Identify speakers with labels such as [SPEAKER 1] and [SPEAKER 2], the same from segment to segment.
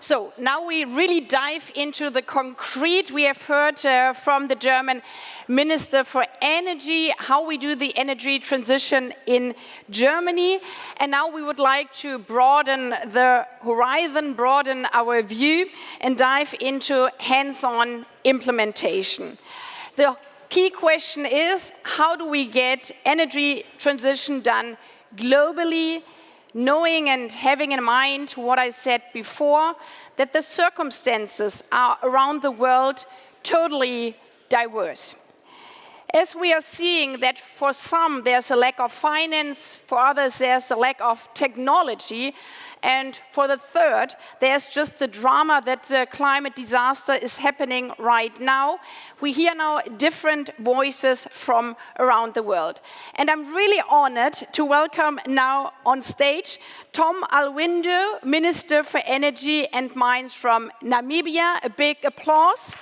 [SPEAKER 1] So now we really dive into the concrete. We have heard from the German Minister for Energy how we do the energy transition in Germany. And now we would like to broaden the horizon, broaden our view, and dive into hands-on implementation. The key question is, how do we get energy transition done globally, knowing and having in mind what I said before, that the circumstances are around the world totally diverse. As we are seeing that for some there's a lack of finance, for others there's a lack of technology, and for the third, there's just the drama that the climate disaster is happening right now. We hear now different voices from around the world. And I'm really honored to welcome now on stage Tom Alweendo, Minister for Energy and Mines from Namibia. A big applause.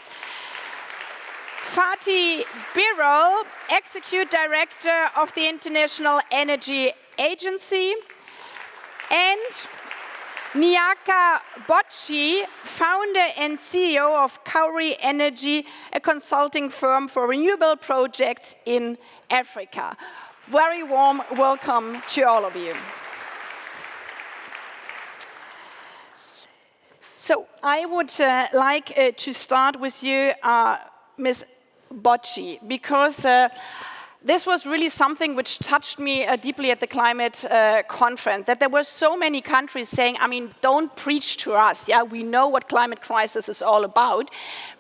[SPEAKER 1] Fatih Birol, Executive Director of the International Energy Agency. And Ndiarka Mbodji, founder and CEO of Kowry Energy, a consulting firm for renewable projects in Africa. Very warm welcome to all of you. So I would like to start with you, Ms. Mbodji, because this was really something which touched me deeply at the climate conference, that there were so many countries saying, I mean, don't preach to us. Yeah, we know what climate crisis is all about,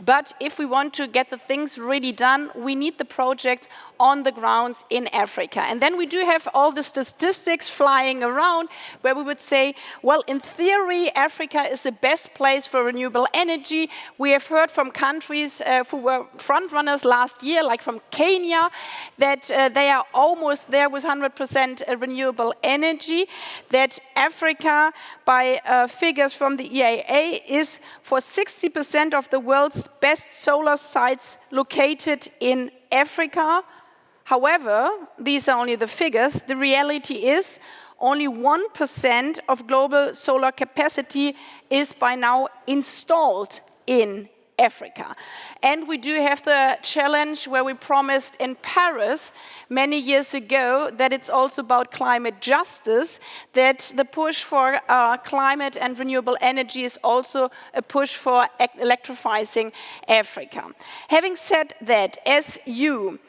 [SPEAKER 1] but if we want to get the things really done, we need the projects on the grounds in Africa. And then we do have all the statistics flying around where we would say, well, in theory, Africa is the best place for renewable energy. We have heard from countries who were front runners last year, like from Kenya, that they are almost there with 100% renewable energy, that Africa, by figures from the EIA, is for 60% of the world's best solar sites located in Africa. However, these are only the figures. The reality is only 1% of global solar capacity is by now installed in Africa. And we do have the challenge where we promised in Paris many years ago that it's also about climate justice, that the push for climate and renewable energy is also a push for electrifying Africa. Having said that, as you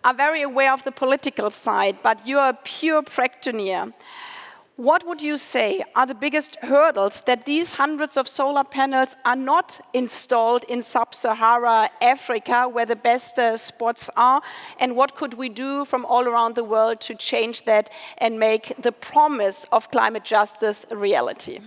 [SPEAKER 1] are very aware of the political side, but you are a pure practitioner, what would you say are the biggest hurdles that these hundreds of solar panels are not installed in sub-Sahara Africa, where the best spots are? And what could we do from all around the world to change that and make the promise of climate justice a reality?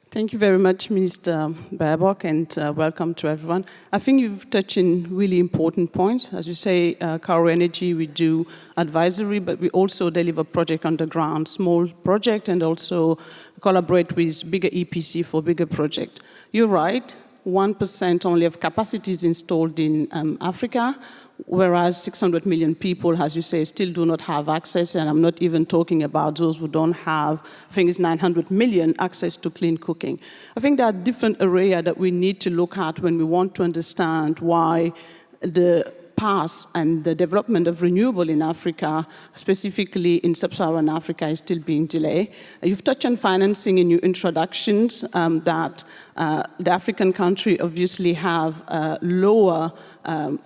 [SPEAKER 2] Thank you very much, Minister Baerbock, and welcome to everyone. I think you've touched on really important points. As you say, Kowry Energy, we do advisory, but we also deliver project on the ground, small project, and also collaborate with bigger EPC for bigger project. You're right, 1% only of capacity is installed in Africa, whereas 600 million people, as you say, still do not have access, and I'm not even talking about those who don't have, I think it's 900 million, access to clean cooking. I think there are different areas that we need to look at when we want to understand why the path and the development of renewable in Africa, specifically in sub-Saharan Africa, is still being delayed. You've touched on financing in your introductions, that the African country obviously have a lower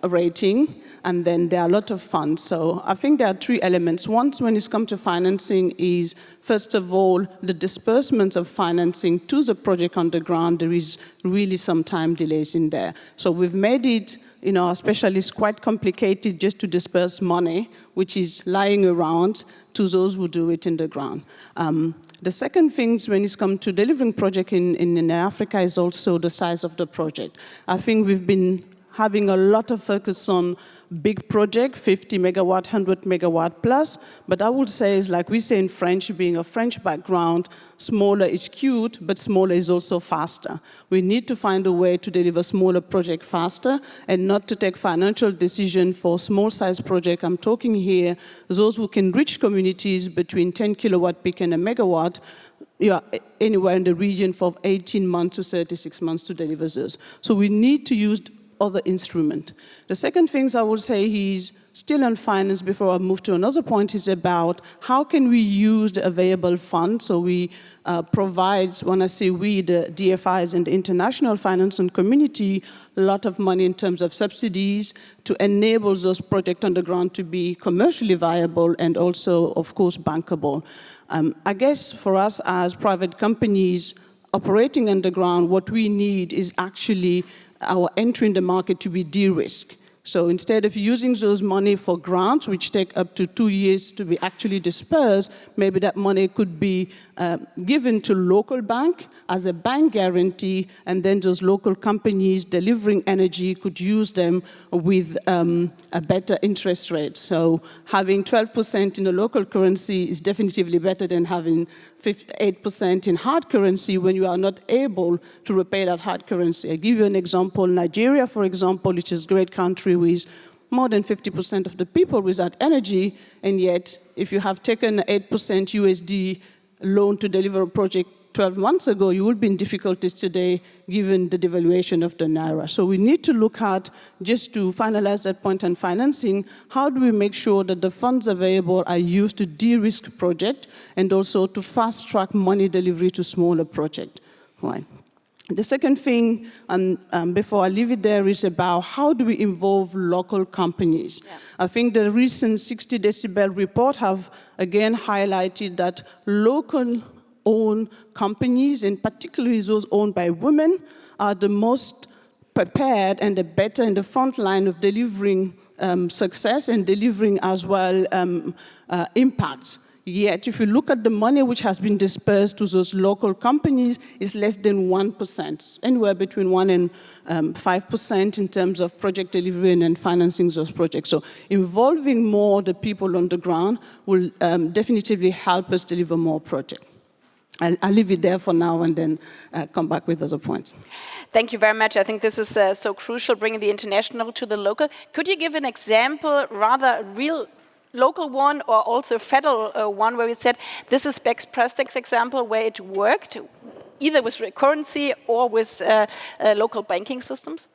[SPEAKER 2] rating, and then there are a lot of funds. So I think there are three elements. One, when it comes to financing, is first of all, the disbursement of financing to the project on the ground. There is really some time delays in there. So we've made it, especially it's quite complicated just to disperse money, which is lying around, to those who do it in the ground. The second thing, when it comes to delivering project in Africa, is also the size of the project. I think we've been having a lot of focus on big project, 50 megawatt, 100 megawatt plus. But I would say, is like we say in French, being a French background, smaller is cute, but smaller is also faster. We need to find a way to deliver smaller projects faster and not to take financial decision for small-sized project. I'm talking here, those who can reach communities between 10 kilowatt peak and a megawatt, anywhere in the region for 18 months to 36 months to deliver those. So we need to use other instrument. The second things I will say is, still on finance before I move to another point, is about how can we use the available funds. So we provide, when I say we, the DFIs and the international financing community, a lot of money in terms of subsidies to enable those projects on the ground to be commercially viable and also, of course, bankable. I guess for us as private companies operating underground, what we need is actually our entry in the market to be de-risked. So instead of using those money for grants, which take up to 2 years to be actually dispersed, maybe that money could be given to local bank as a bank guarantee, and then those local companies delivering energy could use them with a better interest rate. So having 12% in the local currency is definitively better than having 8% in hard currency when you are not able to repay that hard currency. I give you an example. Nigeria, for example, which is a great country with more than 50% of the people without energy, and yet if you have taken 8% USD loan to deliver a project 12 months ago, you will be in difficulties today given the devaluation of the Naira. So we need to look at, just to finalize that point on financing, how do we make sure that the funds available are used to de-risk project and also to fast-track money delivery to smaller projects. Right. The second thing, before I leave it there, is about how do we involve local companies. Yeah. I think the recent 60 decibel report have again highlighted that local-owned companies, and particularly those owned by women, are the most prepared and the better in the front line of delivering success and delivering as well impact. Yet, if you look at the money which has been dispersed to those local companies, it's less than 1%, anywhere between 1% and 5% in terms of project delivery and financing those projects. So involving more the people on the ground will definitively help us deliver more projects. I'll leave it there for now and then come back with other points.
[SPEAKER 1] Thank you very much. I think this is so crucial, bringing the international to the local. Could you give an example, rather real local one or also federal one, where we said this is best practice example where it worked, either with currency or with local banking systems?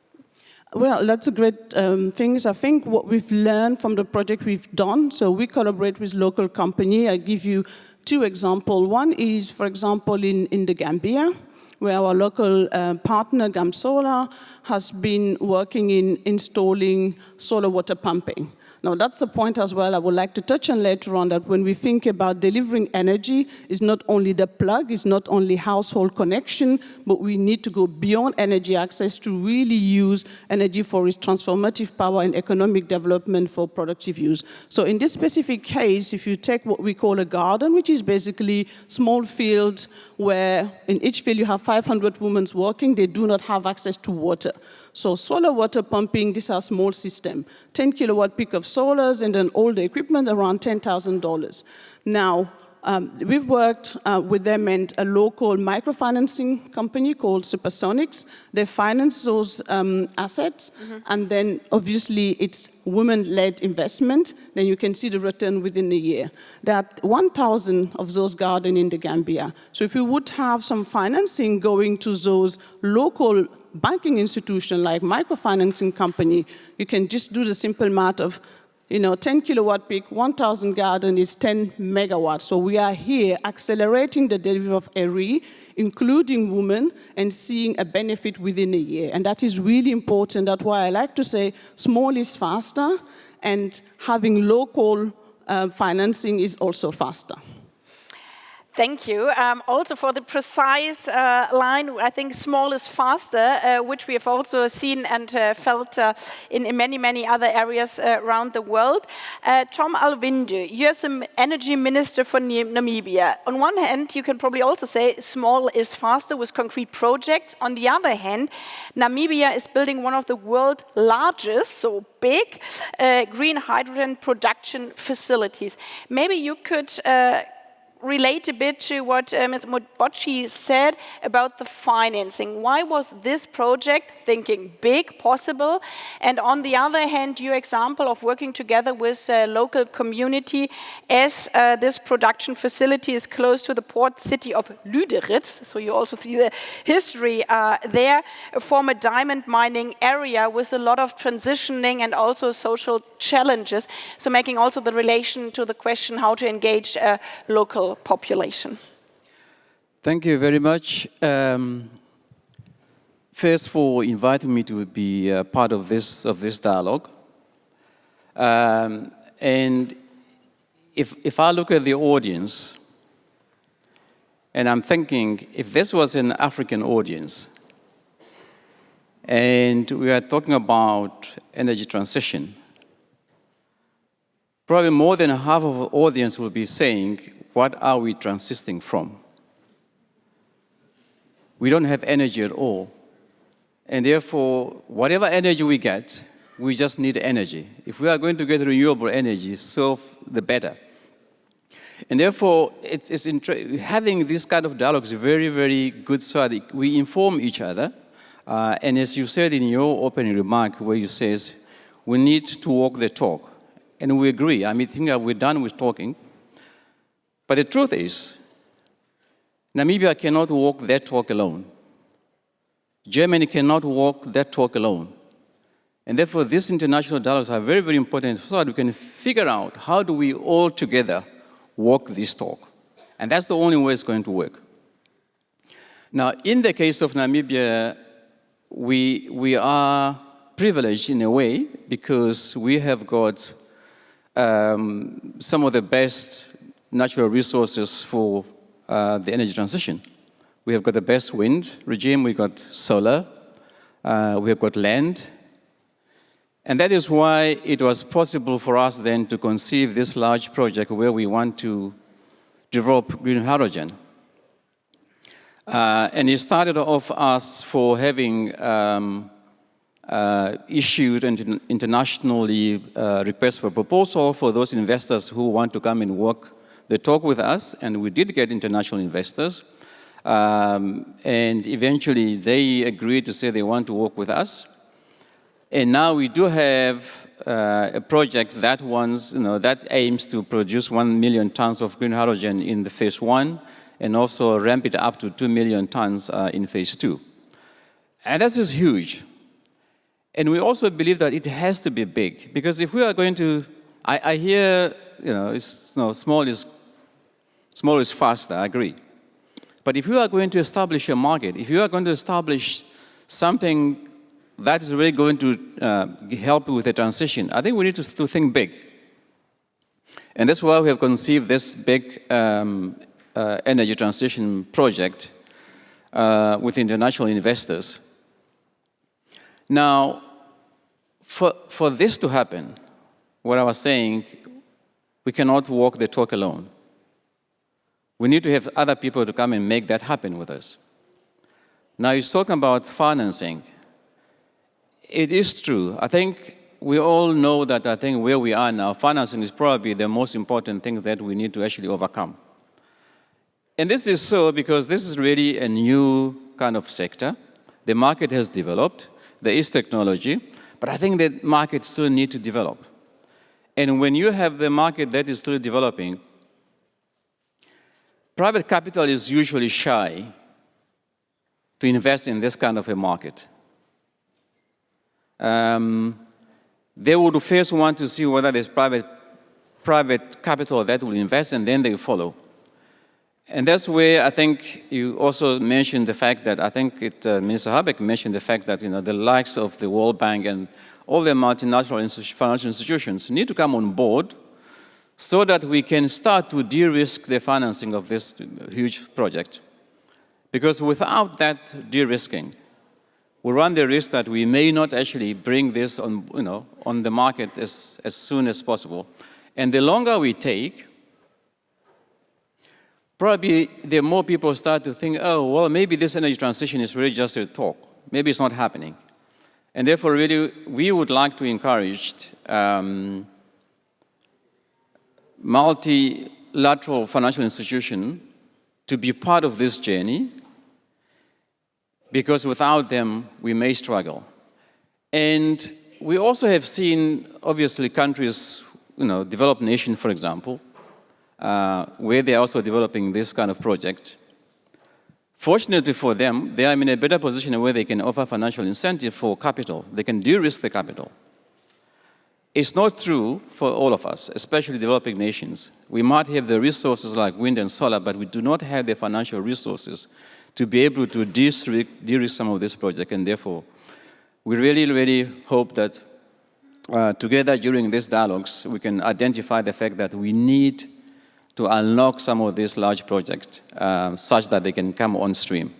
[SPEAKER 2] Well, that's a great thing. I think what we've learned from the project we've done, so we collaborate with local company. I give you 2 examples. One is, for example, in the Gambia, where our local partner, GAM Solar, has been working in installing solar water pumping. Now, that's the point as well I would like to touch on later on, that when we think about delivering energy, it's not only the plug, it's not only household connection, but we need to go beyond energy access to really use energy for its transformative power and economic development for productive use. So in this specific case, if you take what we call a garden, which is basically small field where in each field you have 500 women working, they do not have access to water. So solar water pumping, this is a small system, 10 kilowatt peak of solars, and then all the equipment around $10,000. Now, we've worked with them and a local microfinancing company called Supersonics. They finance those assets, and then obviously it's women-led investment. Then you can see the return within a year. There are 1,000 of those gardens in the Gambia. So if we would have some financing going to those local banking institutions like microfinancing company, you can just do the simple math of 10 kilowatt peak, 1,000 garden is 10 megawatts. So we are here accelerating the delivery of ERI, including women, and seeing a benefit within a year. And that is really important. That's why I like to say small is faster, and having local financing is also faster.
[SPEAKER 1] Thank you. Also for the precise line, I think small is faster, which we have also seen and felt in many, many other areas around the world. Tom Alweendo, you're the energy minister for Namibia. On one hand, you can probably also say small is faster with concrete projects. On the other hand, Namibia is building one of the world's largest, so big, green hydrogen production facilities. Maybe you could relate a bit to what Ms. Mbodji said about the financing. Why was this project, thinking big, possible? And on the other hand, your example of working together with local community as this production facility is close to the port city of Lüderitz, so you also see the history there, a former diamond mining area with a lot of transitioning and also social challenges, so making also the relation to the question how to engage local population.
[SPEAKER 3] Thank you very much. First, for inviting me to be part of this dialogue. And if I look at the audience, and I'm thinking, if this was an African audience, and we are talking about energy transition, probably more than half of the audience will be saying, what are we transiting from? We don't have energy at all. And therefore, whatever energy we get, we just need energy. If we are going to get renewable energy, so the better. And therefore, having this kind of dialogue is very, very good so that we inform each other. And as you said in your opening remark, where you says, we need to walk the talk. And we agree. I mean, I think we're done with talking. But the truth is, Namibia cannot walk that talk alone. Germany cannot walk that talk alone. And therefore, these international dialogues are very, very important so that we can figure out how do we all together walk this talk. And that's the only way it's going to work. Now, in the case of Namibia, we are privileged in a way because we have got some of the best natural resources for the energy transition. We have got the best wind regime, we've got solar, we have got land. And that is why it was possible for us then to conceive this large project where we want to develop green hydrogen. And it started off us for having issued an internationally request for proposal for those investors who want to come and work the talk with us, and we did get international investors. And eventually they agreed to say they want to work with us. And now we do have a project that that aims to produce 1 million tons of green hydrogen in the phase 1, and also ramp it up to 2 million tons in phase 2. And this is huge. And we also believe that it has to be big, because if we are going to, I hear, small is faster, I agree. But if you are going to establish a market, if you are going to establish something that is really going to help with the transition, I think we need to think big. And that's why we have conceived this big energy transition project with international investors. Now, for this to happen, what I was saying, we cannot walk the talk alone. We need to have other people to come and make that happen with us. Now, you're talking about financing. It is true. I think we all know that where we are now, financing is probably the most important thing that we need to actually overcome. And this is so because this is really a new kind of sector. The market has developed. There is technology. But I think the market still needs to develop. And when you have the market that is still developing, private capital is usually shy to invest in this kind of a market. They would first want to see whether there's private capital that will invest, and then they follow. And that's where I think you also mentioned the fact that Minister Habeck mentioned the fact that the likes of the World Bank and all the multinational financial institutions need to come on board so that we can start to de-risk the financing of this huge project. Because without that de-risking, we run the risk that we may not actually bring this on the market as soon as possible. And the longer we take, probably the more people start to think, oh, well, maybe this energy transition is really just a talk. Maybe it's not happening. And therefore, really, we would like to encourage multilateral financial institutions to be part of this journey, because without them, we may struggle. And we also have seen, obviously, countries, developed nations, for example, where they're also developing this kind of project. Fortunately for them, they are in a better position where they can offer financial incentive for capital. They can de-risk the capital. It's not true for all of us, especially developing nations. We might have the resources like wind and solar, but we do not have the financial resources to be able to de-risk some of this project. And therefore, we really, really hope that together during these dialogues, we can identify the fact that we need to unlock some of these large projects such that they can come on stream.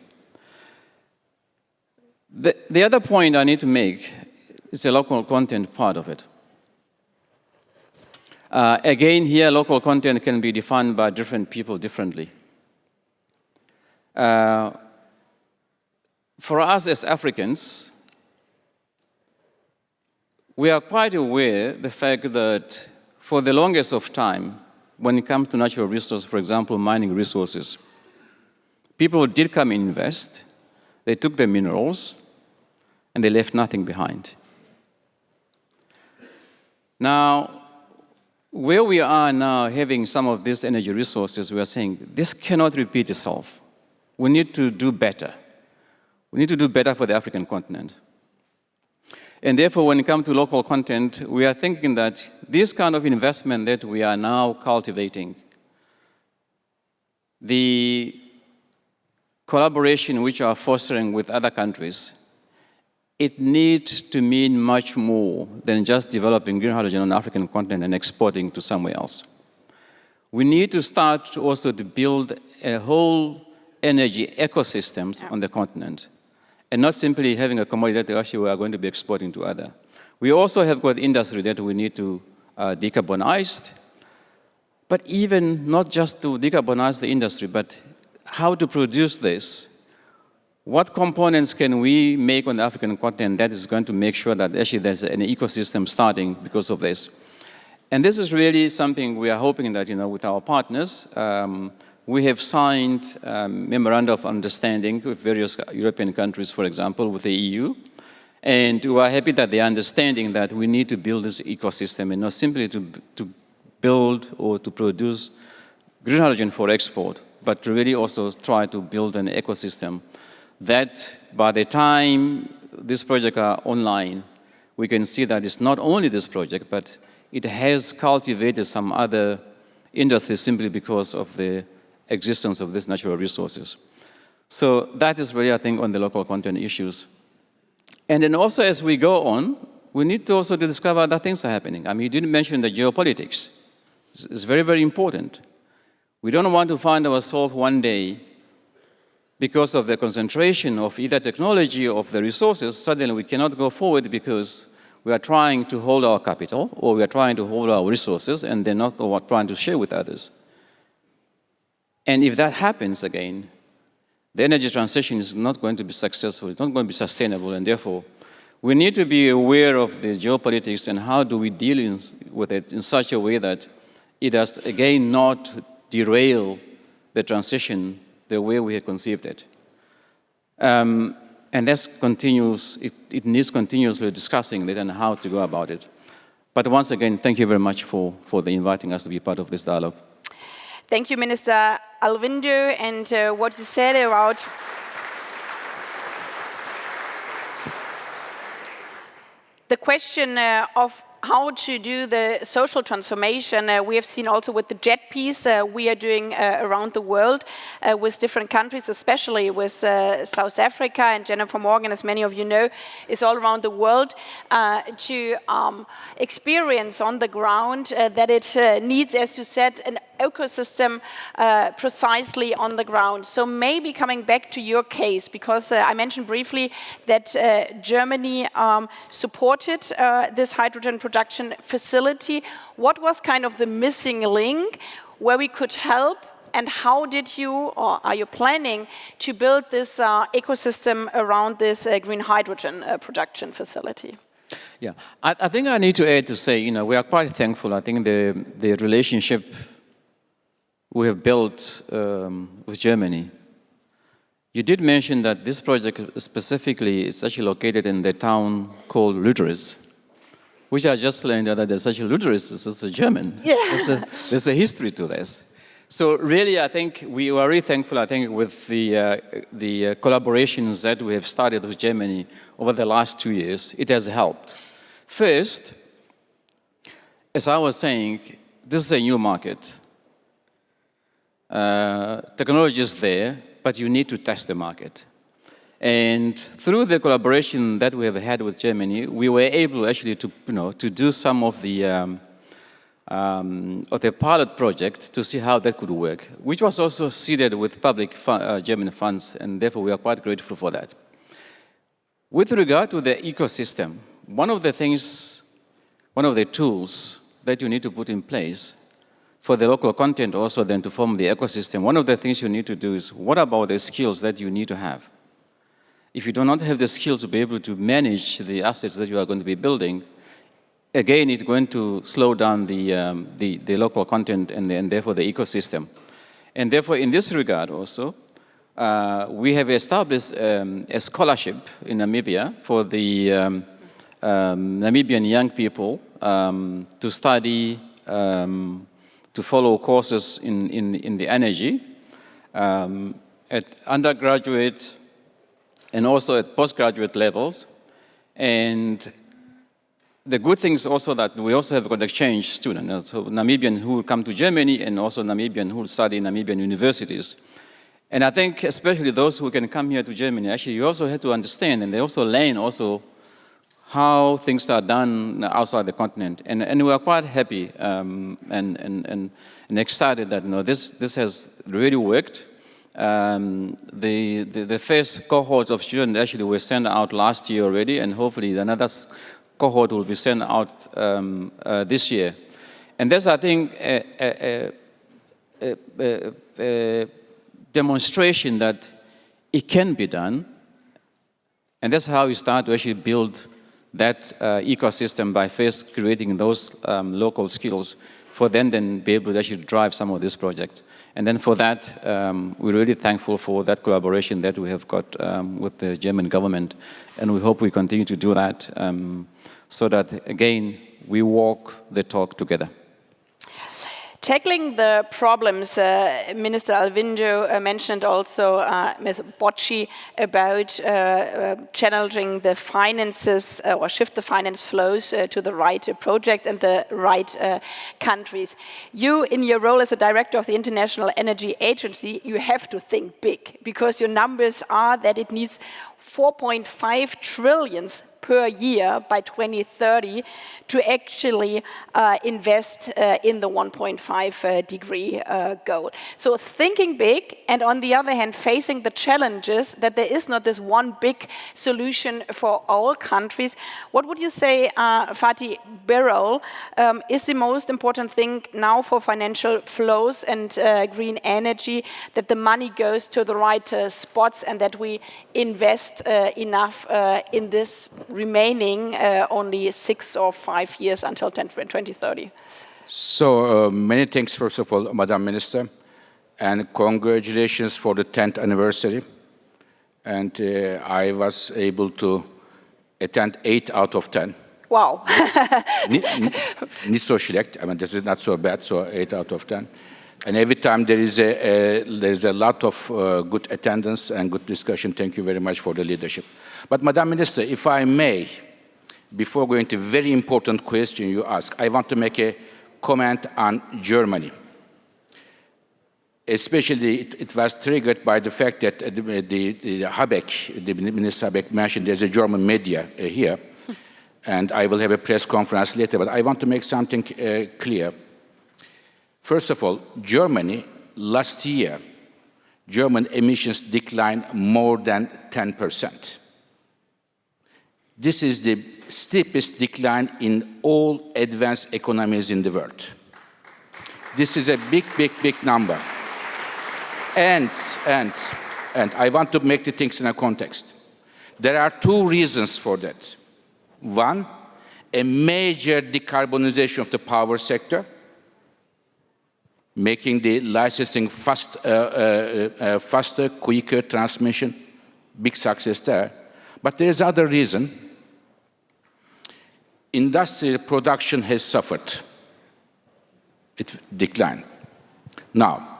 [SPEAKER 3] The other point I need to make is the local content part of it. Again, here, local content can be defined by different people differently. For us as Africans, we are quite aware of the fact that for the longest of time, when it comes to natural resources, for example, mining resources, people did come and invest, they took the minerals, and they left nothing behind. Now, where we are now having some of these energy resources, we are saying, this cannot repeat itself. We need to do better. We need to do better for the African continent. And therefore, when it comes to local content, we are thinking that this kind of investment that we are now cultivating, the collaboration which we are fostering with other countries, it needs to mean much more than just developing green hydrogen on the African continent and exporting to somewhere else. We need to start also to build a whole energy ecosystems on the continent, and not simply having a commodity that actually we are going to be exporting to other. We also have got industry that we need to decarbonize, but even not just to decarbonize the industry, but how to produce this. What components can we make on the African continent that is going to make sure that actually there's an ecosystem starting because of this? And this is really something we are hoping that, with our partners, we have signed memorandum of understanding with various European countries, for example, with the EU. And we are happy that they are understanding that we need to build this ecosystem and not simply to build or to produce green hydrogen for export, but to really also try to build an ecosystem that by the time this project are online, we can see that it's not only this project, but it has cultivated some other industries simply because of the existence of these natural resources. So that is really, I think, on the local content issues. And then also as we go on, we need to also discover other things are happening. I mean, you didn't mention the geopolitics. It's very, very important. We don't want to find ourselves one day, because of the concentration of either technology or of the resources, suddenly we cannot go forward because we are trying to hold our capital or we are trying to hold our resources and they're not trying to share with others. And if that happens again, the energy transition is not going to be successful, it's not going to be sustainable, and therefore we need to be aware of the geopolitics and how do we deal with it in such a way that it does, again, not derail the transition the way we had conceived it. And that continues, it needs continuously discussing it and how to go about it. But once again, thank you very much for inviting us to be part of this dialogue.
[SPEAKER 1] Thank you, Minister Alweendo, and what you said about the question of how to do the social transformation. We have seen also with the JET piece we are doing around the world with different countries, especially with South Africa, and Jennifer Morgan, as many of you know, is all around the world to experience on the ground that it needs, as you said, an ecosystem precisely on the ground. So maybe coming back to your case, because I mentioned briefly that Germany supported this hydrogen production facility. What was kind of the missing link where we could help, and how did you, or are you planning to build this ecosystem around this green hydrogen production facility?
[SPEAKER 3] Yeah, I think I need to add to say, we are quite thankful. I think the relationship we have built with Germany. You did mention that this project specifically is actually located in the town called Lüderitz, which I just learned that there's such a Lüderitz, this is a German.
[SPEAKER 1] Yeah.
[SPEAKER 3] There's a history to this. So really, I think we are really thankful, I think, with the collaborations that we have started with Germany over the last 2 years. It has helped. First, as I was saying, this is a new market. Technology is there, but you need to test the market. And through the collaboration that we have had with Germany, we were able actually to do some of the pilot project to see how that could work, which was also seeded with public German funds, and therefore we are quite grateful for that. With regard to the ecosystem, one of the tools that you need to put in place for the local content also then to form the ecosystem, one of the things you need to do is, what about the skills that you need to have? If you do not have the skills to be able to manage the assets that you are going to be building, again, it's going to slow down the local content and therefore the ecosystem. And therefore, in this regard also, we have established a scholarship in Namibia for the Namibian young people to study, to follow courses in the energy at undergraduate and also at postgraduate levels. And the good thing is also that we also have got exchange students, so Namibians who will come to Germany and also Namibians who will study in Namibian universities. And I think especially those who can come here to Germany, actually you also have to understand, and they also learn also how things are done outside the continent. And we are quite happy and excited that this has really worked. The first cohort of students actually were sent out last year already, and hopefully another cohort will be sent out this year. And that's, I think, a demonstration that it can be done. And that's how we start to actually build that ecosystem by first creating those local skills for them then be able to actually drive some of these projects. And then for that, we're really thankful for that collaboration that we have got with the German government. And we hope we continue to do that so that, again, we walk the talk together.
[SPEAKER 1] Tackling the problems, Minister Alweendo mentioned also Ms. Mbodji about challenging the finances or shift the finance flows to the right project and the right countries. You, in your role as a director of the International Energy Agency, you have to think big, because your numbers are that it needs 4.5 trillion per year by 2030 to actually invest in the 1.5 degree goal. So thinking big, and on the other hand, facing the challenges that there is not this one big solution for all countries. What would you say, Fatih, Birol, is the most important thing now for financial flows and green energy, that the money goes to the right spots and that we invest enough in this remaining only 6 or 5 years until 2030?
[SPEAKER 4] So many thanks, first of all, Madam Minister, and congratulations for the 10th anniversary. And I was able to attend 8 out of 10.
[SPEAKER 1] Wow.
[SPEAKER 4] Nicht so schlecht. I mean, this is not so bad, so 8 out of 10. And every time there is a lot of good attendance and good discussion. Thank you very much for the leadership. But Madam Minister, if I may, before going to a very important question you ask, I want to make a comment on Germany. Especially, it was triggered by the fact that the Habeck, the Minister Habeck mentioned there's a German media here, and I will have a press conference later, but I want to make something clear. First of all, Germany, last year, German emissions declined more than 10%. This is the steepest decline in all advanced economies in the world. This is a big, big, big number. And I want to make the things in a context. There are two reasons for that. One, a major decarbonization of the power sector, making the licensing faster, quicker transmission, big success there. But there is another reason. Industrial production has suffered. It declined. Now,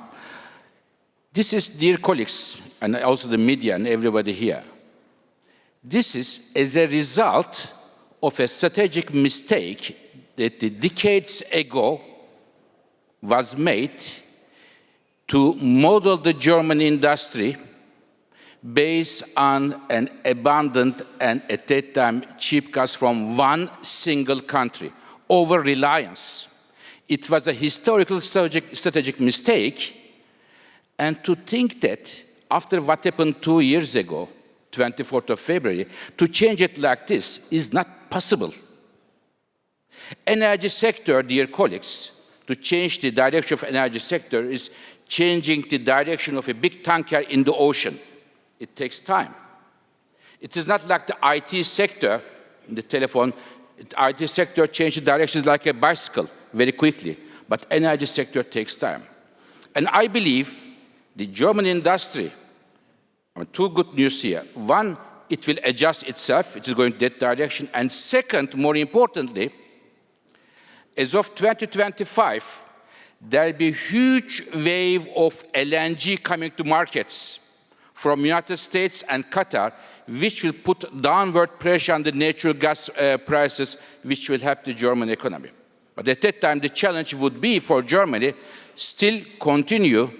[SPEAKER 4] this is, dear colleagues, and also the media and everybody here, this is as a result of a strategic mistake that decades ago was made to model the German industry based on an abundant and, at that time, cheap gas from one single country, over-reliance. It was a historical strategic mistake. And to think that after what happened 2 years ago, 24th of February, to change it like this is not possible. Energy sector, dear colleagues, to change the direction of energy sector is changing the direction of a big tanker in the ocean. It takes time. It is not like the IT sector, the telephone, the IT sector changes directions like a bicycle very quickly, but energy sector takes time. And I believe the German industry, two good news here. One, it will adjust itself. It is going in that direction. And second, more importantly, as of 2025, there will be a huge wave of LNG coming to markets from United States and Qatar, which will put downward pressure on the natural gas prices, which will help the German economy. But at that time, the challenge would be for Germany still continue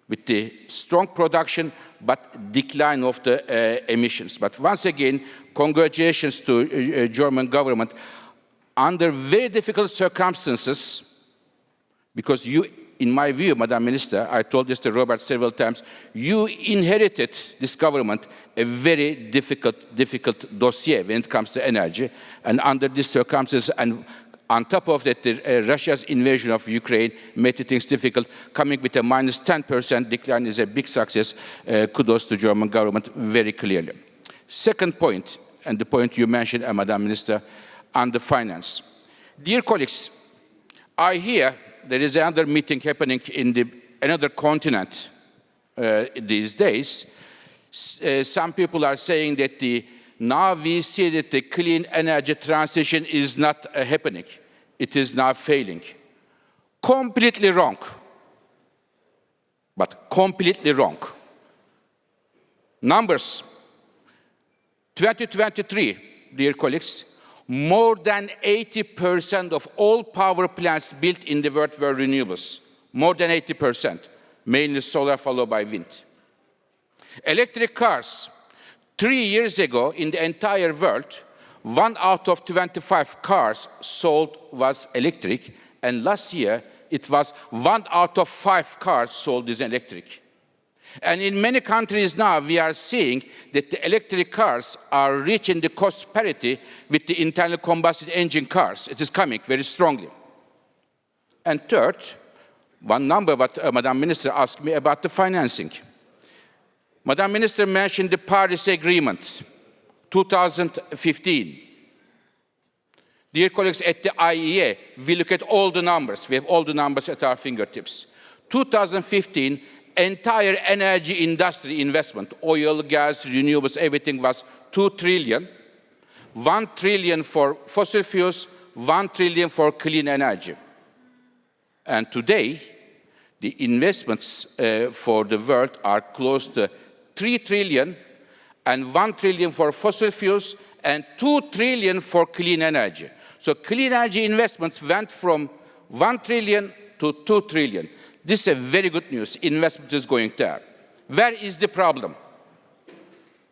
[SPEAKER 4] with the strong production, but decline of the emissions. But once again, congratulations to German government. Under very difficult circumstances, because you, in my view, Madam Minister, I told this to Robert several times, you inherited this government a very difficult dossier when it comes to energy. And under these circumstances, and on top of that, Russia's invasion of Ukraine made things difficult. Coming with a minus 10% decline is a big success. Kudos to German government, very clearly. Second point, and the point you mentioned, Madam Minister, on the finance. Dear colleagues, I hear there is another meeting happening in another continent these days. Some people are saying that now we see that the clean energy transition is not happening. It is now failing. Completely wrong. But completely wrong. Numbers. 2023, dear colleagues, more than 80% of all power plants built in the world were renewables. More than 80%. Mainly solar, followed by wind. Electric cars. 3 years ago, in the entire world, 1 out of 25 cars sold was electric, and last year it was 1 out of 5 cars sold is electric. And in many countries now, we are seeing that the electric cars are reaching the cost parity with the internal combustion engine cars. It is coming very strongly. And third, one number what Madam Minister asked me about the financing. Madam Minister mentioned the Paris Agreement, 2015. Dear colleagues, at the IEA, we look at all the numbers. We have all the numbers at our fingertips. 2015, entire energy industry investment, oil, gas, renewables, everything was 2 trillion. 1 trillion for fossil fuels, 1 trillion for clean energy. And today, the investments for the world are close to 3 trillion and 1 trillion for fossil fuels and 2 trillion for clean energy. So clean energy investments went from 1 trillion to 2 trillion. This is a very good news. Investment is going there. Where is the problem?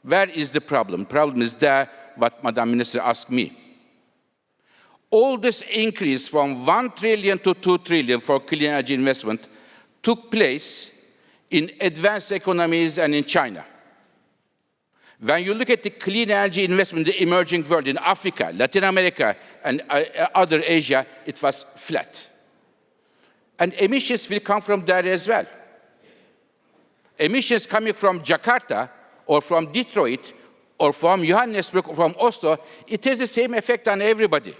[SPEAKER 4] Where is the problem? Problem is there, what Madam Minister asked me. All this increase from 1 trillion to 2 trillion for clean energy investment took place in advanced economies and in China. When you look at the clean energy investment in the emerging world, in Africa, Latin America, and other Asia, it was flat. And emissions will come from there as well. Emissions coming from Jakarta, or from Detroit, or from Johannesburg, or from Oslo, it has the same effect on everybody.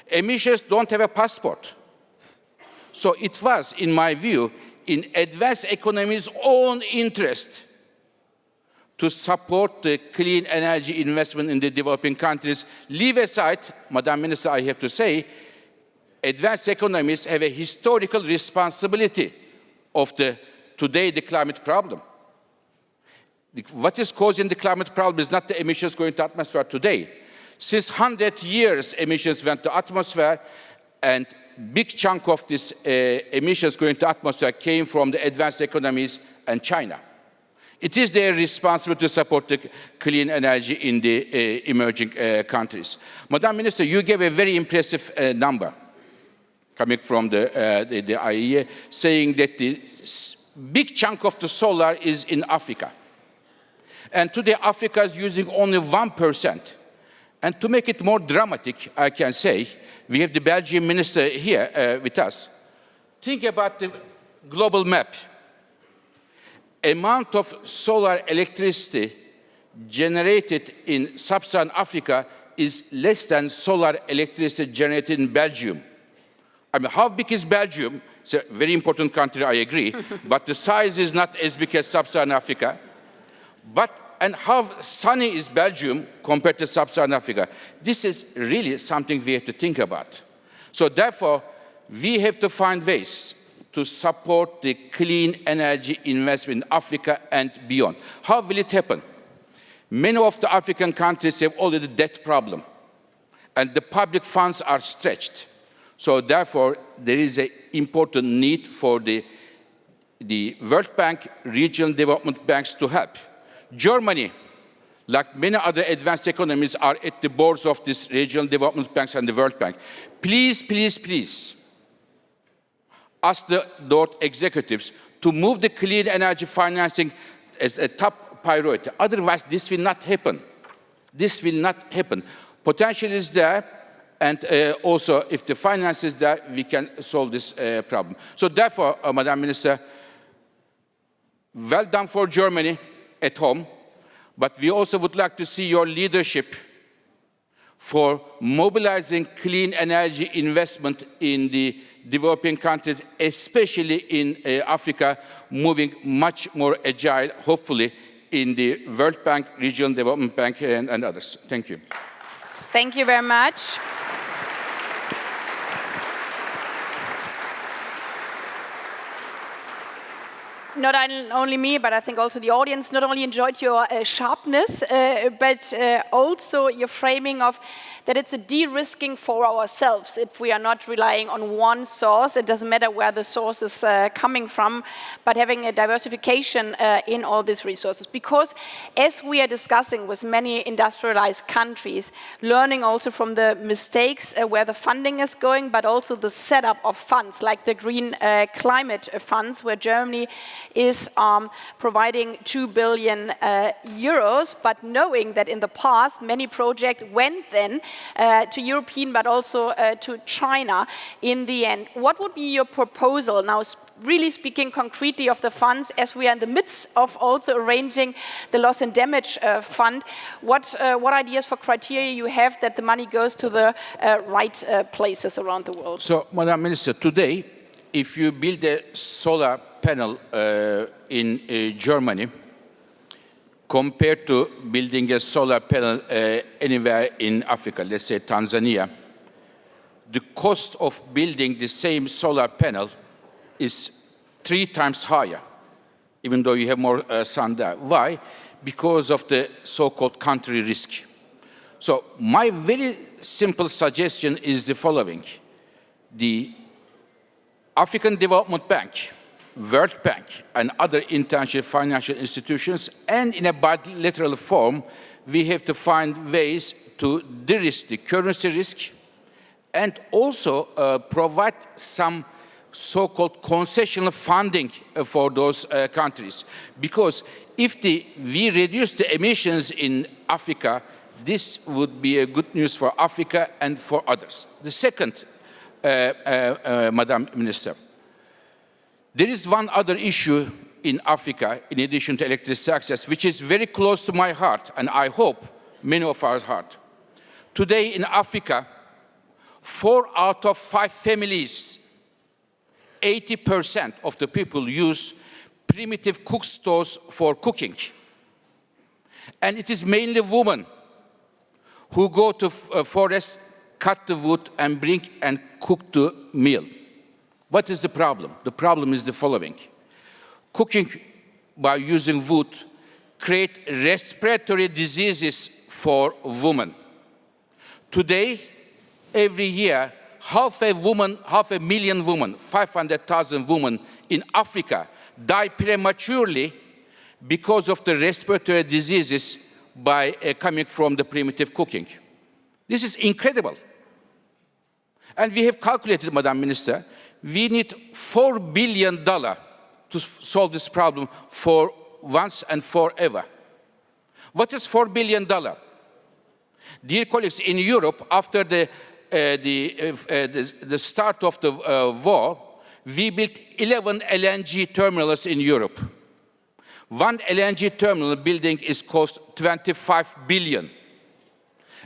[SPEAKER 4] Emissions don't have a passport. So it was, in my view, in advanced economies' own interest to support the clean energy investment in the developing countries. Leave aside, Madam Minister, I have to say, advanced economies have a historical responsibility of today the climate problem. What is causing the climate problem is not the emissions going to atmosphere today. Since 100 years, emissions went to atmosphere, and big chunk of this emissions going to atmosphere came from the advanced economies and China. It is their responsibility to support the clean energy in the emerging countries. Madam Minister, you gave a very impressive number coming from the IEA, saying that the big chunk of the solar is in Africa. And today, Africa is using only 1%. And to make it more dramatic, I can say, we have the Belgian minister here with us. Think about the global map. Amount of solar electricity generated in sub-Saharan Africa is less than solar electricity generated in Belgium. I mean, how big is Belgium? It's a very important country, I agree, but the size is not as big as sub-Saharan Africa. And how sunny is Belgium compared to sub-Saharan Africa? This is really something we have to think about. So therefore, we have to find ways to support the clean energy investment in Africa and beyond. How will it happen? Many of the African countries have already debt problem, and the public funds are stretched. So therefore, there is an important need for the World Bank, regional development banks to help. Germany, like many other advanced economies, are at the boards of these regional development banks and the World Bank. Please, please, please, ask the executives to move the clean energy financing as a top priority. Otherwise, this will not happen. This will not happen. Potential is there, and also, if the finance is there, we can solve this problem. So therefore, Madam Minister, well done for Germany at home, but we also would like to see your leadership for mobilizing clean energy investment in the developing countries, especially in Africa, moving much more agile, hopefully, in the World Bank, Regional Development Bank, and others. Thank you.
[SPEAKER 1] Thank you very much. Not only me, but I think also the audience not only enjoyed your sharpness, but also your framing of that it's a de-risking for ourselves if we are not relying on one source. It doesn't matter where the source is coming from, but having a diversification in all these resources. Because as we are discussing with many industrialized countries, learning also from the mistakes where the funding is going, but also the setup of funds, like the green climate funds, where Germany is providing 2 billion euros, but knowing that in the past many projects went then to European but also to China in the end. What would be your proposal now, really speaking concretely of the funds, as we are in the midst of also arranging the loss and damage fund? What ideas for criteria you have that the money goes to the right places around the world?
[SPEAKER 4] So, Madam Minister, today, if you build a solar panel in Germany, compared to building a solar panel anywhere in Africa, let's say Tanzania, the cost of building the same solar panel is 3 times higher, even though you have more sun there. Why? Because of the so-called country risk. So my very simple suggestion is the following. The African Development Bank, World Bank, and other international financial institutions, and in a bilateral form, we have to find ways to de-risk the currency risk and also provide some so-called concessional funding for those countries. Because if we reduce the emissions in Africa, this would be a good news for Africa and for others. The second, Madam Minister, there is one other issue in Africa, in addition to electricity access, which is very close to my heart, and I hope many of our heart. Today in Africa, 4 out of 5 families, 80% of the people use primitive cook stoves for cooking. And it is mainly women who go to forest, cut the wood, and bring and cook the meal. What is the problem? The problem is the following. Cooking by using wood creates respiratory diseases for women. Today, every year, half a million women, 500,000 women in Africa die prematurely because of the respiratory diseases coming from the primitive cooking. This is incredible. And we have calculated, Madam Minister, we need $4 billion to solve this problem for once and forever. What is $4 billion? Dear colleagues, in Europe, after the start of the war, we built 11 LNG terminals in Europe. One LNG terminal building is cost $25 billion.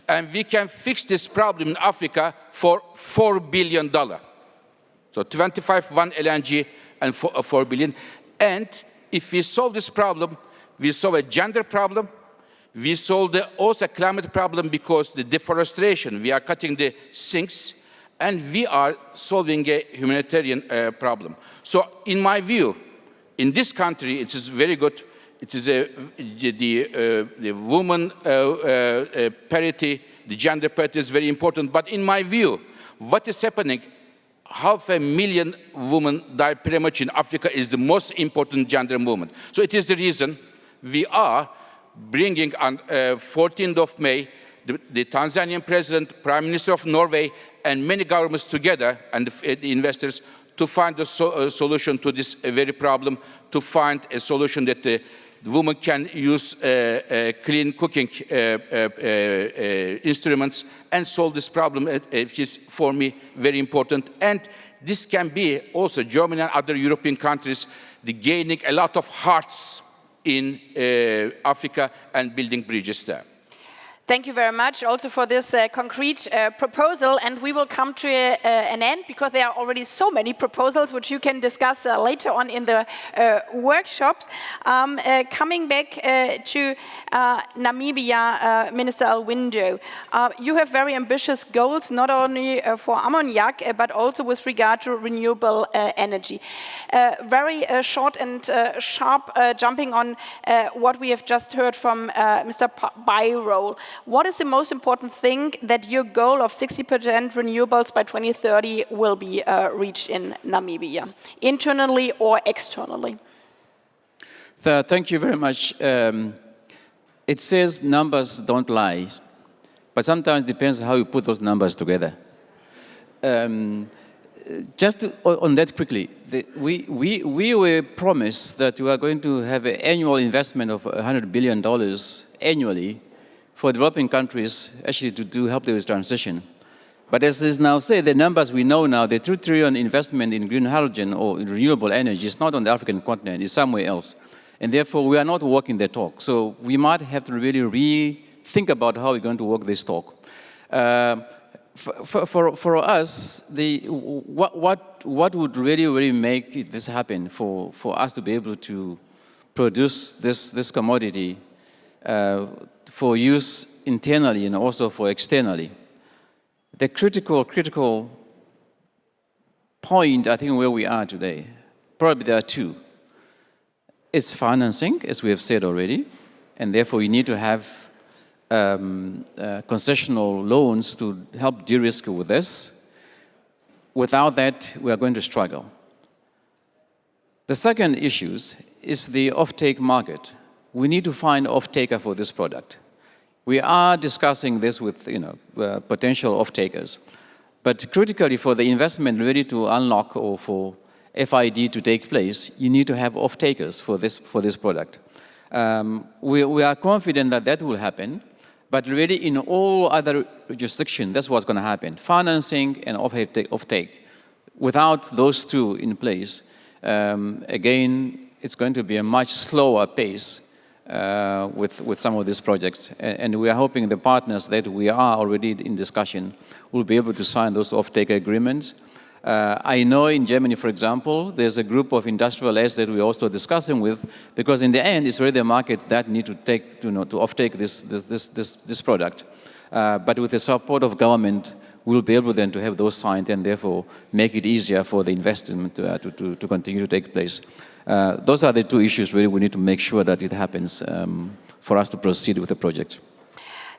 [SPEAKER 4] And we can fix this problem in Africa for $4 billion. So 25, one LNG, and 4 billion. And if we solve this problem, we solve a gender problem. We solve also a climate problem because the deforestation, we are cutting the sinks, and we are solving a humanitarian problem. So in my view, in this country, it is very good. It is the woman parity, the gender parity is very important. But in my view, what is happening, 500,000 women die premature in Africa is the most important gender movement. So it is the reason we are bringing on 14th of May, the Tanzanian president, Prime Minister of Norway, and many governments together, and the investors, to find a solution to this very problem, to find a solution that the woman can use clean cooking instruments and solve this problem, which is for me very important. And this can be also Germany and other European countries gaining a lot of hearts in Africa and building bridges there.
[SPEAKER 1] Thank you very much also for this concrete proposal, and we will come to an end because there are already so many proposals which you can discuss later on in the workshops. Coming back to Namibia, Minister Alweendo, you have very ambitious goals, not only for ammoniac, but also with regard to renewable energy. Very short and sharp jumping on what we have just heard from Mr. Birol. What is the most important thing that your goal of 60% renewables by 2030 will be reached in Namibia, internally or externally?
[SPEAKER 3] Thank you very much. It says numbers don't lie, but sometimes it depends how you put those numbers together. Just on that quickly, we were promised that we are going to have an annual investment of $100 billion annually for developing countries actually to help them with transition. But as is now said, the numbers we know now, the $2 trillion investment in green hydrogen or in renewable energy is not on the African continent, it's somewhere else. And therefore, we are not walking the talk. So we might have to really rethink about how we're going to walk this talk. For us, what would really make this happen for us to be able to produce this commodity for use internally and also for externally? The critical point, I think, where we are today, probably there are two. It's financing, as we have said already, and therefore you need to have concessional loans to help de-risk with this. Without that, we are going to struggle. The second issue is the off-take market. We need to find off-taker for this product. We are discussing this with potential off-takers. But critically, for the investment ready to unlock or for FID to take place, you need to have off-takers for this product. We are confident that that will happen, but really in all other jurisdictions, that's what's going to happen. Financing and off-take. Without those two in place, again, it's going to be a much slower pace with some of these projects. And we are hoping the partners that we are already in discussion will be able to sign those off-take agreements. I know in Germany, for example, there's a group of industrialists that we're also discussing with, because in the end, it's really the market that need to take, to offtake this product. But with the support of government, we'll be able then to have those signed and therefore make it easier for the investment to continue to take place. Those are the two issues really we need to make sure that it happens for us to proceed with the project.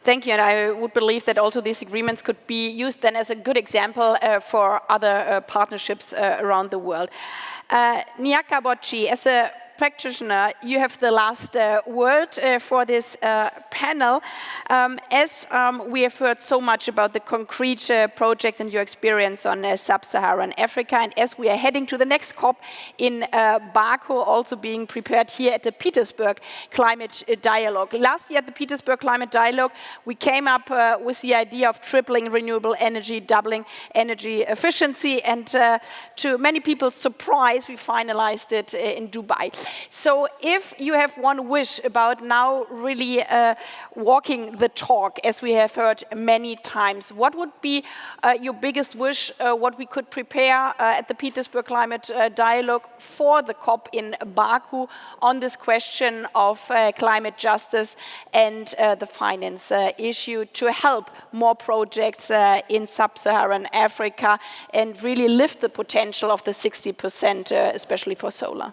[SPEAKER 1] Thank you, and I would believe that also these agreements could be used then as a good example for other partnerships around the world. Ndiarka Mbodji, as a practitioner, you have the last word for this panel. As we have heard so much about the concrete projects and your experience on sub-Saharan Africa, and as we are heading to the next COP in Baku, also being prepared here at the Petersburg Climate Dialogue. Last year at the Petersburg Climate Dialogue, we came up with the idea of tripling renewable energy, doubling energy efficiency, and to many people's surprise, we finalized it in Dubai. So if you have one wish about now really walking the talk, as we have heard many times, what would be your biggest wish, what we could prepare at the Petersburg Climate Dialogue for the COP in Baku on this question of climate justice and the finance issue to help more projects in sub-Saharan Africa and really lift the potential of the 60%, especially for solar?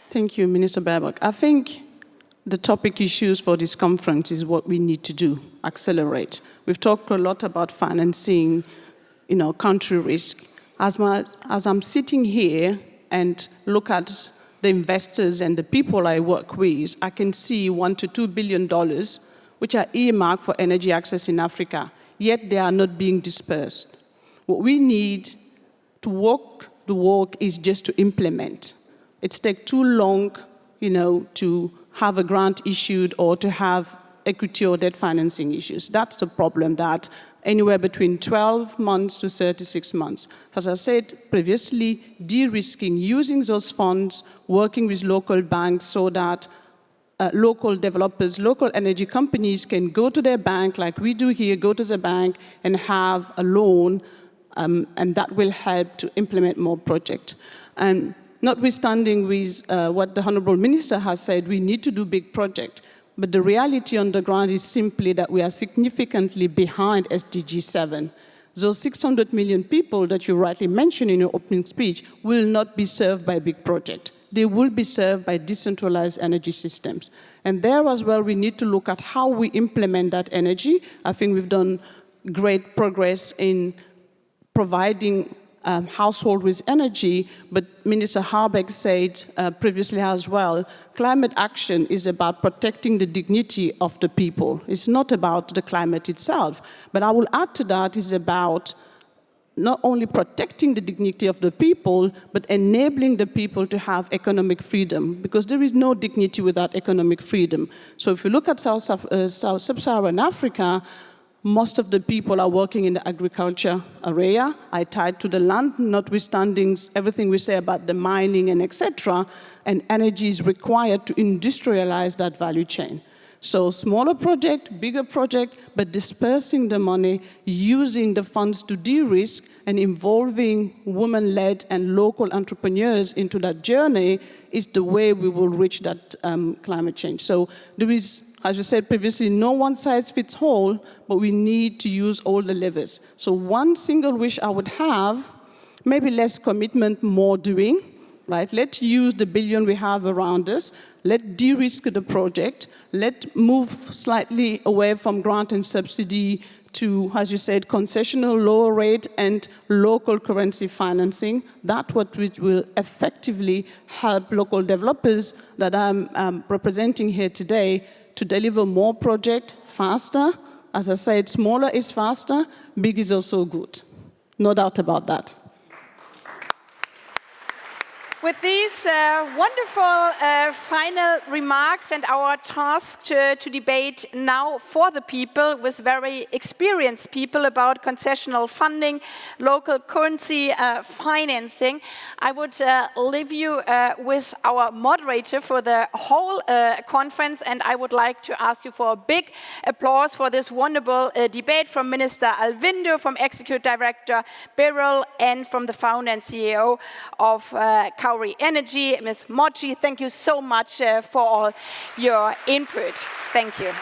[SPEAKER 2] Thank you, Minister Baerbock. I think the topic you choose for this conference is what we need to do, accelerate. We've talked a lot about financing, country risk. As I'm sitting here and look at the investors and the people I work with, I can see $1 to $2 billion, which are earmarked for energy access in Africa, yet they are not being dispersed. What we need to walk the walk is just to implement. It's taken too long, to have a grant issued or to have equity or debt financing issues. That's the problem, that anywhere between 12 months to 36 months. As I said previously, de-risking, using those funds, working with local banks so that local developers, local energy companies can go to their bank, like we do here, go to the bank and have a loan, and that will help to implement more projects. And notwithstanding with what the Honorable Minister has said, we need to do big projects. But the reality on the ground is simply that we are significantly behind SDG 7. Those 600 million people that you rightly mentioned in your opening speech will not be served by big projects. They will be served by decentralized energy systems. And there as well, we need to look at how we implement that energy. I think we've done great progress in providing household with energy, but Minister Habeck said previously as well, climate action is about protecting the dignity of the people. It's not about the climate itself. But I will add to that, it's about not only protecting the dignity of the people, but enabling the people to have economic freedom, because there is no dignity without economic freedom. So if you look at Sub-Saharan Africa, most of the people are working in the agriculture area, are tied to the land, notwithstanding everything we say about the mining and etc., and energy is required to industrialize that value chain. So smaller project, bigger project, but dispersing the money, using the funds to de-risk and involving women-led and local entrepreneurs into that journey is the way we will reach that climate change. So there is, as you said previously, no one size fits all, but we need to use all the levers. So one single wish I would have, maybe less commitment, more doing. right? Let's use the billion we have around us. Let's de-risk the project. Let's move slightly away from grant and subsidy to, as you said, concessional, lower rate, and local currency financing. That's what will effectively help local developers that I'm representing here today to deliver more projects faster. As I said, smaller is faster, big is also good. No doubt about that.
[SPEAKER 1] With these wonderful final remarks and our task to debate now for the people with very experienced people about concessional funding, local currency financing, I would leave you with our moderator for the whole conference, and I would like to ask you for a big applause for this wonderful debate from Minister Alweendo, from Executive Director Birol, and from the founder and CEO of Kowry Energy, Ms. Mbodji. Thank you so much for all your input. Thank you.